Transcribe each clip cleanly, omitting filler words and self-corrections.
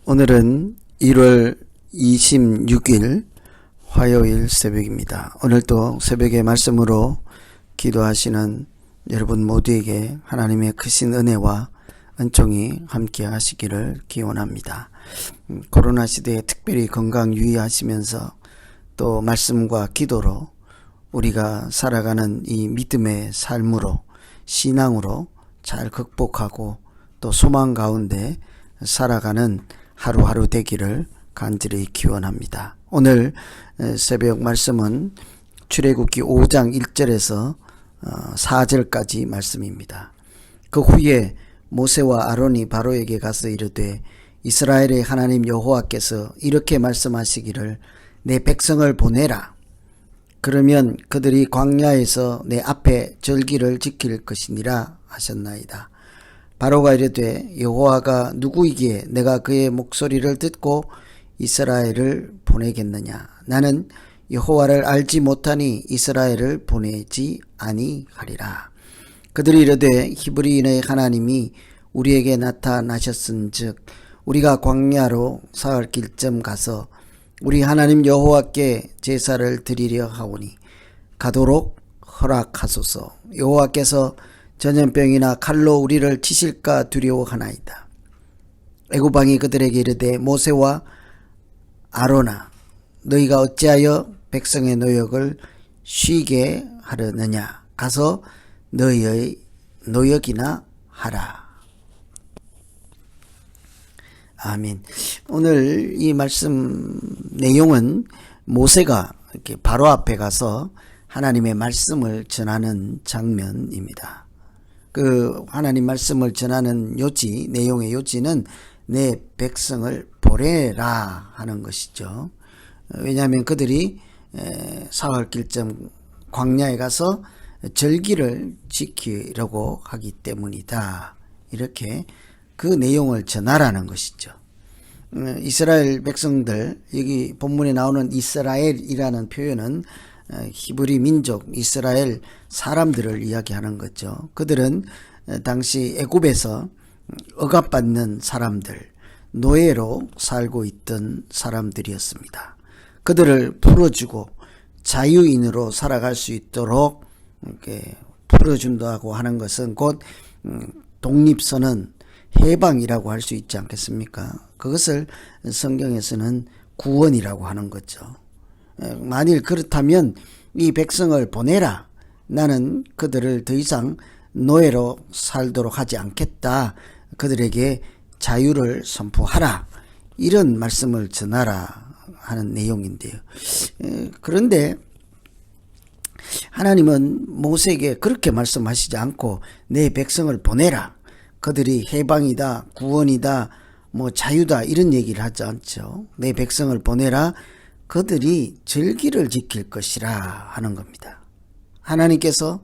오늘은 1월 26일 화요일 새벽입니다. 오늘도 새벽의 말씀으로 기도하시는 여러분 모두에게 하나님의 크신 은혜와 은총이 함께 하시기를 기원합니다. 코로나 시대에 특별히 건강 유의하시면서 또 말씀과 기도로 우리가 살아가는 이 믿음의 삶으로 신앙으로 잘 극복하고 또 소망 가운데 살아가는 하루하루 되기를 간절히 기원합니다. 오늘 새벽 말씀은 출애굽기 5장 1절에서 4절까지 말씀입니다. 그 후에 모세와 아론이 바로에게 가서 이르되 이스라엘의 하나님 여호와께서 이렇게 말씀하시기를 내 백성을 보내라. 그러면 그들이 광야에서 내 앞에 절기를 지킬 것이니라 하셨나이다. 바로가 이르되 여호와가 누구이기에 내가 그의 목소리를 듣고 이스라엘을 보내겠느냐. 나는 여호와를 알지 못하니 이스라엘을 보내지 아니하리라. 그들이 이르되 히브리인의 하나님이 우리에게 나타나셨은즉 우리가 광야로 사흘 길쯤 가서 우리 하나님 여호와께 제사를 드리려 하오니 가도록 허락하소서. 여호와께서 전염병이나 칼로 우리를 치실까 두려워하나이다. 애굽 왕이 그들에게 이르되 모세와 아론아 너희가 어찌하여 백성의 노역을 쉬게 하려느냐. 가서 너희의 노역이나 하라. 아멘. 오늘 이 말씀 내용은 모세가 이렇게 바로 앞에 가서 하나님의 말씀을 전하는 장면입니다. 그 하나님 말씀을 전하는 요지, 내용의 요지는 내 백성을 보내라 하는 것이죠. 왜냐하면 그들이 사흘 길쯤 광야에 가서 절기를 지키려고 하기 때문이다. 이렇게 그 내용을 전하라는 것이죠. 이스라엘 백성들, 여기 본문에 나오는 이스라엘이라는 표현은 히브리 민족 이스라엘 사람들을 이야기하는 거죠. 그들은 당시 애굽에서 억압받는 사람들, 노예로 살고 있던 사람들이었습니다. 그들을 풀어주고 자유인으로 살아갈 수 있도록 이렇게 풀어준다고 하는 것은 곧 독립선언, 해방이라고 할 수 있지 않겠습니까? 그것을 성경에서는 구원이라고 하는 거죠. 만일 그렇다면 이 백성을 보내라. 나는 그들을 더 이상 노예로 살도록 하지 않겠다. 그들에게 자유를 선포하라. 이런 말씀을 전하라 하는 내용인데요. 그런데 하나님은 모세에게 그렇게 말씀하시지 않고 내 백성을 보내라. 그들이 해방이다, 구원이다, 자유다 이런 얘기를 하지 않죠. 내 백성을 보내라. 그들이 절기를 지킬 것이라 하는 겁니다. 하나님께서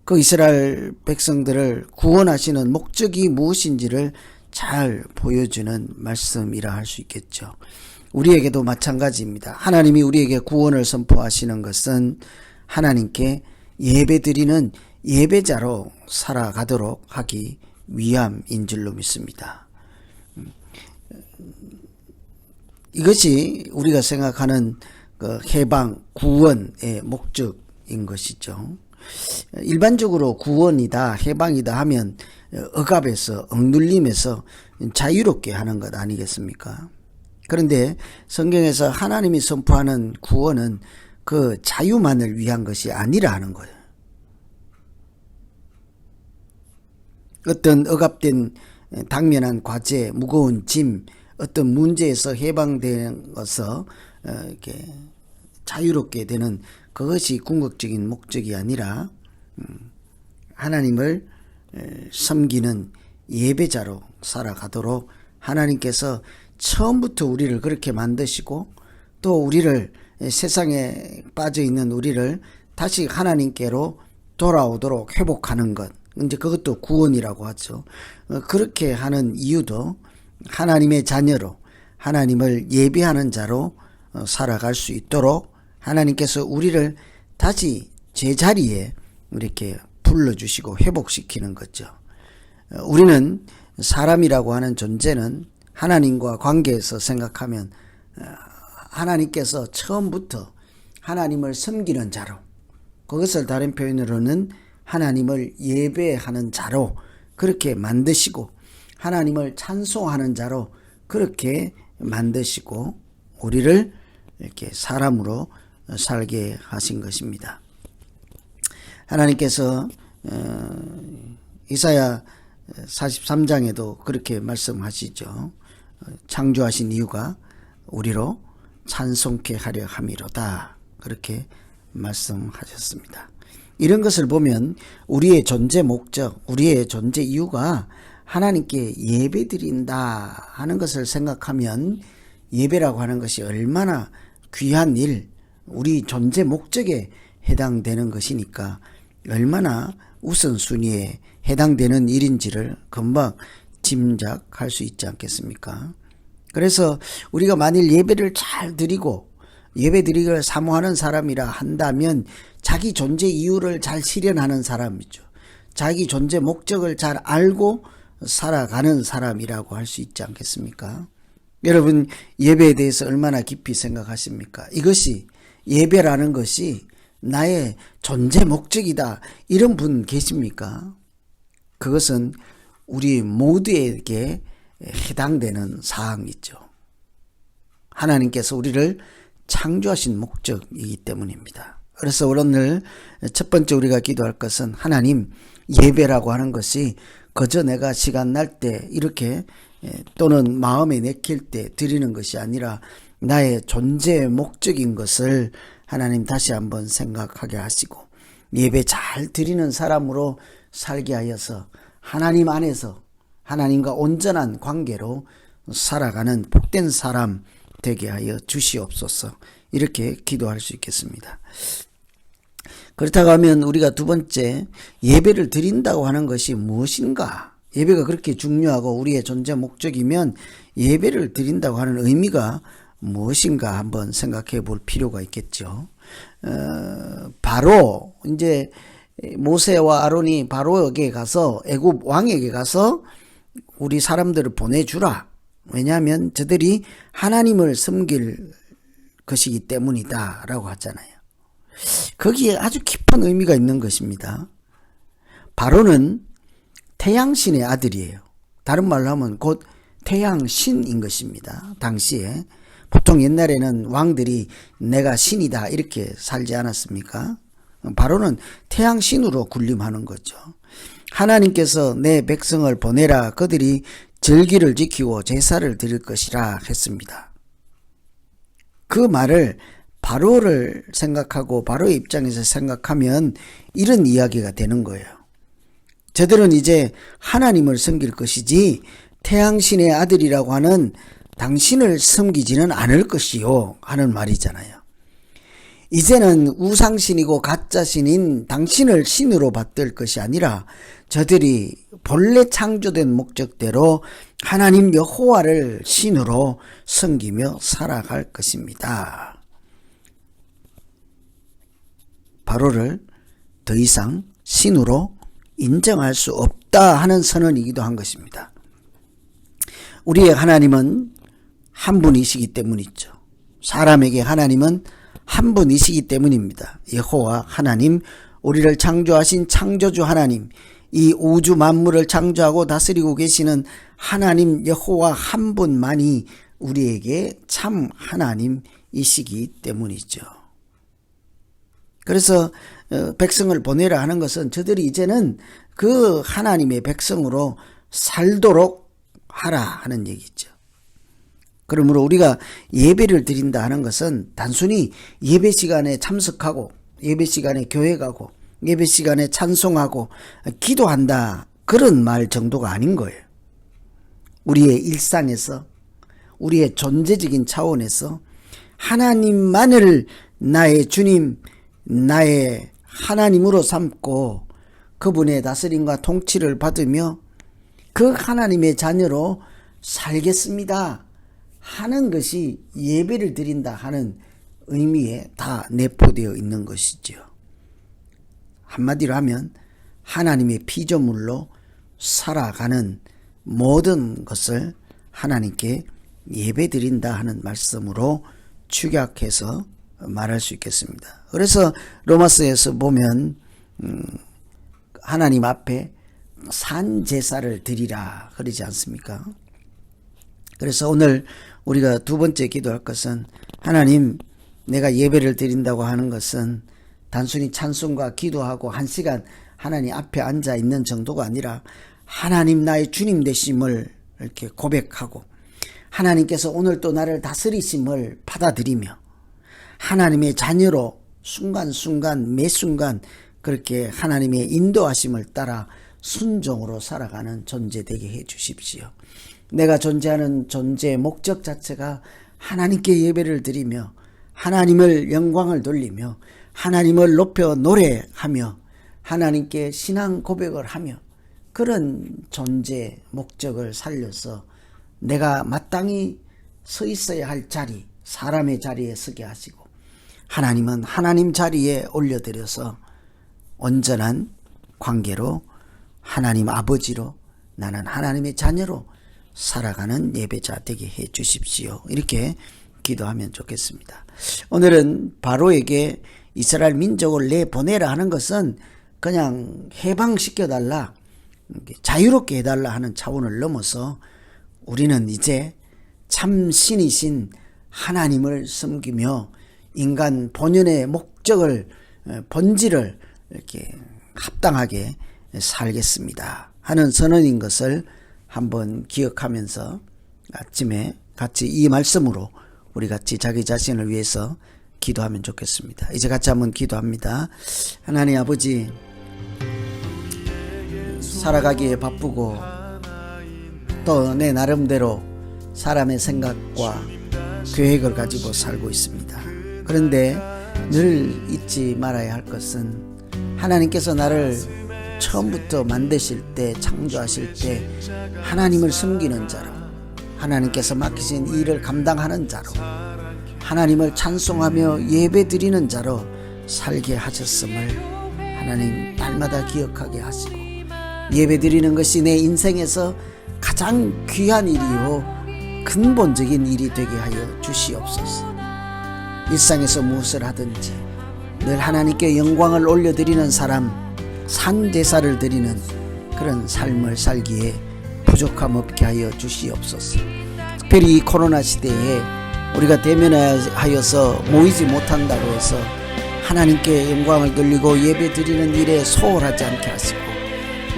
그 이스라엘 백성들을 구원하시는 목적이 무엇인지를 잘 보여주는 말씀이라 할 수 있겠죠. 우리에게도 마찬가지입니다. 하나님이 우리에게 구원을 선포하시는 것은 하나님께 예배드리는 예배자로 살아가도록 하기 위함인 줄로 믿습니다. 이것이 우리가 생각하는 그 해방, 구원의 목적인 것이죠. 일반적으로 구원이다, 해방이다 하면 억압에서, 억눌림에서 자유롭게 하는 것 아니겠습니까? 그런데 성경에서 하나님이 선포하는 구원은 그 자유만을 위한 것이 아니라 하는 거예요. 어떤 억압된 당면한 과제, 무거운 짐, 어떤 문제에서 해방되어서 이렇게 자유롭게 되는 그것이 궁극적인 목적이 아니라 하나님을 섬기는 예배자로 살아가도록 하나님께서 처음부터 우리를 그렇게 만드시고 또 우리를 세상에 빠져있는 우리를 다시 하나님께로 돌아오도록 회복하는 것, 이제 그것도 구원이라고 하죠. 그렇게 하는 이유도 하나님의 자녀로 하나님을 예배하는 자로 살아갈 수 있도록 하나님께서 우리를 다시 제자리에 이렇게 불러주시고 회복시키는 거죠. 우리는 사람이라고 하는 존재는 하나님과 관계에서 생각하면 하나님께서 처음부터 하나님을 섬기는 자로, 그것을 다른 표현으로는 하나님을 예배하는 자로 그렇게 만드시고 하나님을 찬송하는 자로 그렇게 만드시고 우리를 이렇게 사람으로 살게 하신 것입니다. 하나님께서 이사야 43장에도 그렇게 말씀하시죠. 창조하신 이유가 우리로 찬송케 하려 함이로다. 그렇게 말씀하셨습니다. 이런 것을 보면 우리의 존재 목적, 우리의 존재 이유가 하나님께 예배드린다 하는 것을 생각하면 예배라고 하는 것이 얼마나 귀한 일, 우리 존재 목적에 해당되는 것이니까 얼마나 우선순위에 해당되는 일인지를 금방 짐작할 수 있지 않겠습니까? 그래서 우리가 만일 예배를 잘 드리고 예배드리기를 사모하는 사람이라 한다면 자기 존재 이유를 잘 실현하는 사람이죠. 자기 존재 목적을 잘 알고 살아가는 사람이라고 할 수 있지 않겠습니까? 여러분, 예배에 대해서 얼마나 깊이 생각하십니까? 이것이, 예배라는 것이 나의 존재 목적이다, 이런 분 계십니까? 그것은 우리 모두에게 해당되는 사항이죠. 하나님께서 우리를 창조하신 목적이기 때문입니다. 그래서 오늘 첫 번째 우리가 기도할 것은, 하나님, 예배라고 하는 것이 그저 내가 시간 날 때 이렇게 또는 마음에 내킬 때 드리는 것이 아니라 나의 존재 목적인 것을 하나님 다시 한번 생각하게 하시고 예배 잘 드리는 사람으로 살게 하여서 하나님 안에서 하나님과 온전한 관계로 살아가는 복된 사람 되게 하여 주시옵소서. 이렇게 기도할 수 있겠습니다. 그렇다고 하면 우리가 두 번째, 예배를 드린다고 하는 것이 무엇인가? 예배가 그렇게 중요하고 우리의 존재 목적이면 예배를 드린다고 하는 의미가 무엇인가 한번 생각해 볼 필요가 있겠죠. 바로 이제 모세와 아론이 바로에게 가서, 애굽 왕에게 가서 우리 사람들을 보내주라. 왜냐하면 저들이 하나님을 섬길 것이기 때문이다 라고 하잖아요. 거기에 아주 깊은 의미가 있는 것입니다. 바로는 태양신의 아들이에요. 다른 말로 하면 곧 태양신인 것입니다. 당시에 보통 옛날에는 왕들이 내가 신이다 이렇게 살지 않았습니까? 바로는 태양신으로 군림하는 거죠. 하나님께서 내 백성을 보내라 그들이 절기를 지키고 제사를 드릴 것이라 했습니다. 그 말을 바로를 생각하고 바로의 입장에서 생각하면 이런 이야기가 되는 거예요. 저들은 이제 하나님을 섬길 것이지 태양신의 아들이라고 하는 당신을 섬기지는 않을 것이요 하는 말이잖아요. 이제는 우상신이고 가짜신인 당신을 신으로 받들 것이 아니라 저들이 본래 창조된 목적대로 하나님 여호와를 신으로 섬기며 살아갈 것입니다. 바로를 더 이상 신으로 인정할 수 없다 하는 선언이기도 한 것입니다. 우리의 하나님은 한 분이시기 때문이죠. 사람에게 하나님은 한 분이시기 때문입니다. 여호와 하나님, 우리를 창조하신 창조주 하나님, 이 우주 만물을 창조하고 다스리고 계시는 하나님 여호와 한 분만이 우리에게 참 하나님이시기 때문이죠. 그래서 백성을 보내라 하는 것은 저들이 이제는 그 하나님의 백성으로 살도록 하라 하는 얘기죠. 그러므로 우리가 예배를 드린다 하는 것은 단순히 예배 시간에 참석하고 예배 시간에 교회 가고 예배 시간에 찬송하고 기도한다 그런 말 정도가 아닌 거예요. 우리의 일상에서 우리의 존재적인 차원에서 하나님만을 나의 주님, 나의 하나님으로 삼고 그분의 다스림과 통치를 받으며 그 하나님의 자녀로 살겠습니다 하는 것이 예배를 드린다 하는 의미에 다 내포되어 있는 것이죠. 한마디로 하면 하나님의 피조물로 살아가는 모든 것을 하나님께 예배 드린다 하는 말씀으로 축약해서 말할 수 있겠습니다. 그래서 로마서에서 보면 하나님 앞에 산 제사를 드리라 그러지 않습니까? 그래서 오늘 우리가 두 번째 기도할 것은 하나님, 내가 예배를 드린다고 하는 것은 단순히 찬송과 기도하고 한 시간 하나님 앞에 앉아 있는 정도가 아니라 하나님 나의 주님 되심을 이렇게 고백하고 하나님께서 오늘 또 나를 다스리심을 받아들이며 하나님의 자녀로 순간순간 매 순간 그렇게 하나님의 인도하심을 따라 순종으로 살아가는 존재 되게 해 주십시오. 내가 존재하는 존재의 목적 자체가 하나님께 예배를 드리며 하나님을 영광을 돌리며 하나님을 높여 노래하며 하나님께 신앙 고백을 하며 그런 존재 목적을 살려서 내가 마땅히 서 있어야 할 자리, 사람의 자리에 서게 하시고 하나님은 하나님 자리에 올려드려서 온전한 관계로 하나님 아버지로 나는 하나님의 자녀로 살아가는 예배자 되게 해 주십시오. 이렇게 기도하면 좋겠습니다. 오늘은 바로에게 이스라엘 민족을 내보내라 하는 것은 그냥 해방시켜달라, 자유롭게 해달라 하는 차원을 넘어서 우리는 이제 참 신이신 하나님을 섬기며 인간 본연의 목적을, 본질을 이렇게 합당하게 살겠습니다 하는 선언인 것을 한번 기억하면서 아침에 같이 이 말씀으로 우리 같이 자기 자신을 위해서 기도하면 좋겠습니다. 이제 같이 한번 기도합니다. 하나님 아버지, 살아가기에 바쁘고 또 내 나름대로 사람의 생각과 계획을 가지고 살고 있습니다. 그런데 늘 잊지 말아야 할 것은 하나님께서 나를 처음부터 만드실 때, 창조하실 때 하나님을 섬기는 자로, 하나님께서 맡기신 일을 감당하는 자로, 하나님을 찬송하며 예배드리는 자로 살게 하셨음을 하나님 날마다 기억하게 하시고, 예배드리는 것이 내 인생에서 가장 귀한 일이요 근본적인 일이 되게 하여 주시옵소서. 일상에서 무엇을 하든지 늘 하나님께 영광을 올려드리는 사람, 산제사를 드리는 그런 삶을 살기에 부족함 없게 하여 주시옵소서. 특별히 이 코로나 시대에 우리가 대면하여서 모이지 못한다고 해서 하나님께 영광을 돌리고 예배 드리는 일에 소홀하지 않게 하시고,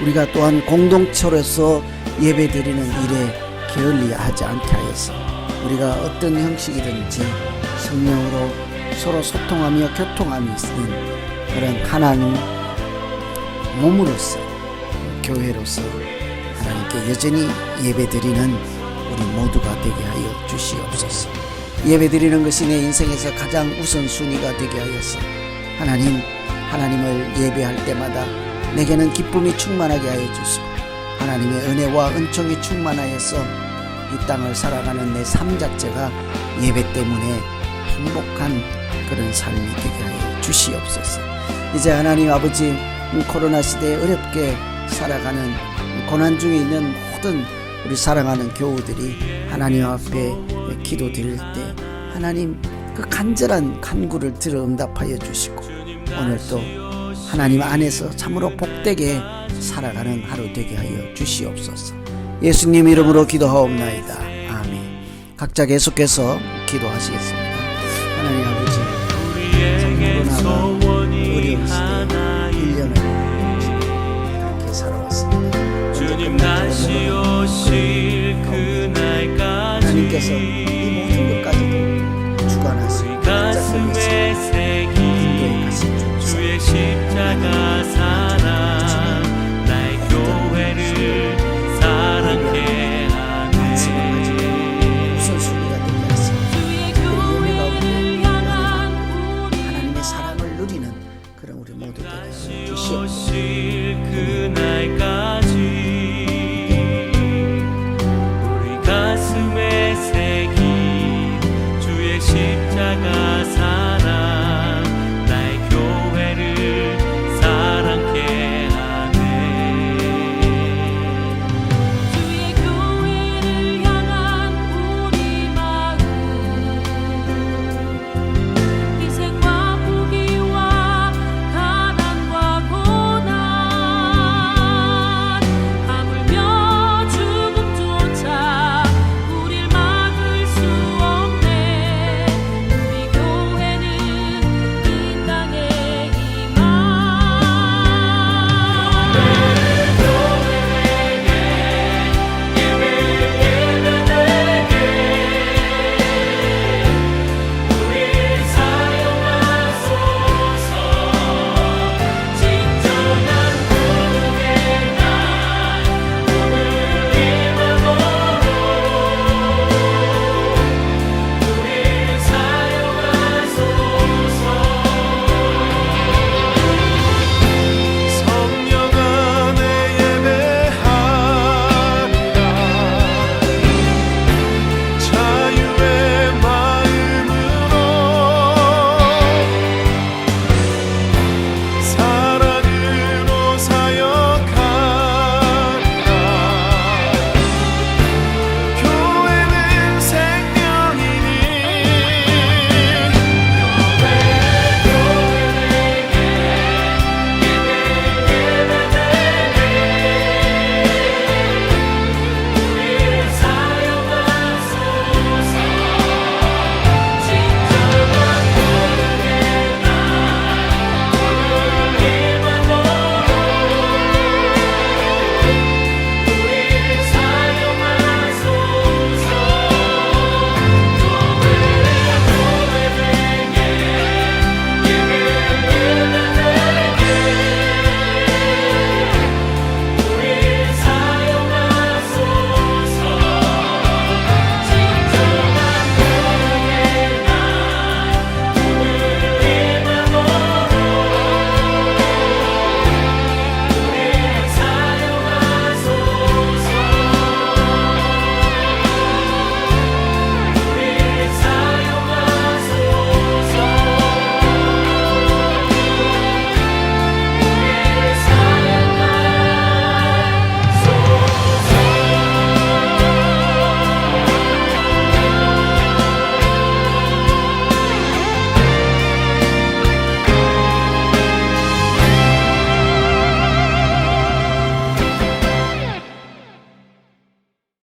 우리가 또한 공동체로서 예배 드리는 일에 게을리하지 않게 하여서 우리가 어떤 형식이든지 성령으로 서로 소통하며 교통함이 있는 그런 하나님 몸으로서, 교회로서 하나님께 여전히 예배드리는 우리 모두가 되게 하여 주시옵소서. 예배드리는 것이 내 인생에서 가장 우선순위가 되게 하여서 하나님을 예배할 때마다 내게는 기쁨이 충만하게 하여 주시고, 하나님의 은혜와 은총이 충만하여서 이 땅을 살아가는 내 삶 자체가 예배 때문에 행복한 그런 삶이 되게 하여 주시옵소서. 이제 하나님 아버지, 코로나 시대에 어렵게 살아가는 고난 중에 있는 모든 우리 사랑하는 교우들이 하나님 앞에 기도 드릴 때 하나님 그 간절한 간구를 들어 응답하여 주시고, 오늘도 하나님 안에서 참으로 복되게 살아가는 하루 되게 하여 주시옵소서. 예수님 이름으로 기도하옵나이다. 아멘. 각자 계속해서 기도하시겠습니다. 하나님 아버지, 코로나가 어려운 시대 1년을 이렇게 살아왔습니다. 주님 다시 오실 그날까지 하나님께서 이 모든 것까지도 주관하시고 가슴에 새긴 인도에 가신 주 주의 십자가